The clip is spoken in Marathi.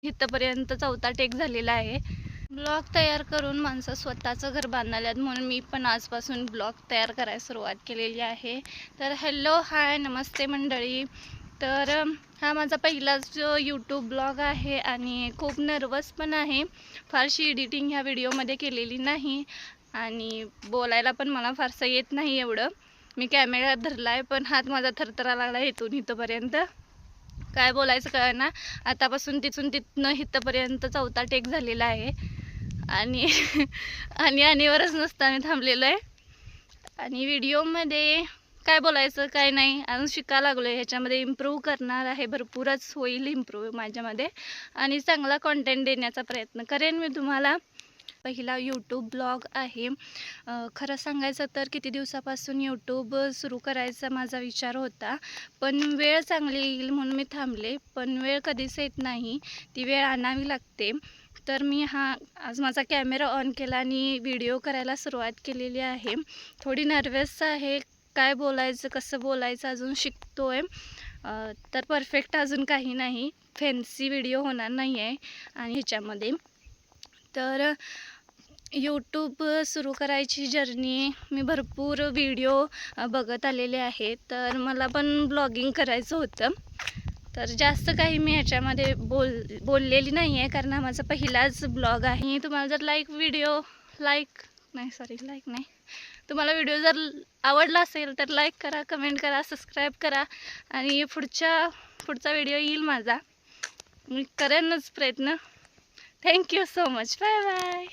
इथपर्यंत चौथा टेक झालेला आहे। ब्लॉग तयार करून माणसं स्वतःचं घर बांधायला, म्हणून मी पण आजपासून ब्लॉग तयार करायला सुरुवात केलेली आहे। तर हॅलो हाय नमस्ते मंडळी। तर हा माझा पहिलाच यूट्यूब ब्लॉग आहे आणि खूप नर्वस पण आहे। फारशी एडिटिंग ह्या व्हिडिओमध्ये केलेली नाही आणि बोलायला पण मला फारसं येत नाही एवढं। मी कॅमेरा धरला आहे पण हात माझा थरथरा लागला इथून इथपर्यंत, काय बोलायचं कळना। आतापासून तिथनं इथपर्यंत चौथा टेक झालेला आहे आणि आणीवरच नसताना थांबलेलं आहे। आणि व्हिडिओमध्ये काय बोलायचं काय नाही अजून शिकायला लागलो, ह्याच्यामध्ये इम्प्रूव्ह करणार आहे, भरपूरच होईल इम्प्रूव्ह माझ्यामध्ये आणि चांगला कंटेंट देण्याचा प्रयत्न करेन मी तुम्हाला। पहिला यूट्यूब ब्लॉग आहे। खरं सांगायचं तर किती दिवसापासून यूट्यूब सुरू करायचा माझा विचार होता, पण वेळ चांगली येईल म्हणून मी थांबले, पण वेळ कधीच येत नाही, ती वेळ आणावी लागते। तर मी आज माझा कॅमेरा ऑन केला आणि व्हिडिओ करायला सुरुवात केलेली आहे। थोडी नर्वस आहे, काय बोलायचं कसं बोलायचं अजून शिकतोय। तर परफेक्ट अजून काही नाही, फॅन्सी व्हिडिओ होणार नाही आहे आणि ह्याच्यामध्ये। तर यूट्यूब सुरू करायची जर्नी मी भरपूर व्हिडिओ बघत आलेले आहे, तर मला पण ब्लॉगिंग करायचं होतं। तर जास्त काही मी ह्याच्यामध्ये बोललेली नाही आहे, कारण हा माझा पहिलाच ब्लॉग आहे। तुम्हाला जर तुम्हाला व्हिडिओ जर आवडला असेल तर लाईक करा, कमेंट करा, सबस्क्राईब करा आणि पुढचा व्हिडिओ येईल माझा, मी करेनच प्रयत्न। Thank you so much, bye bye.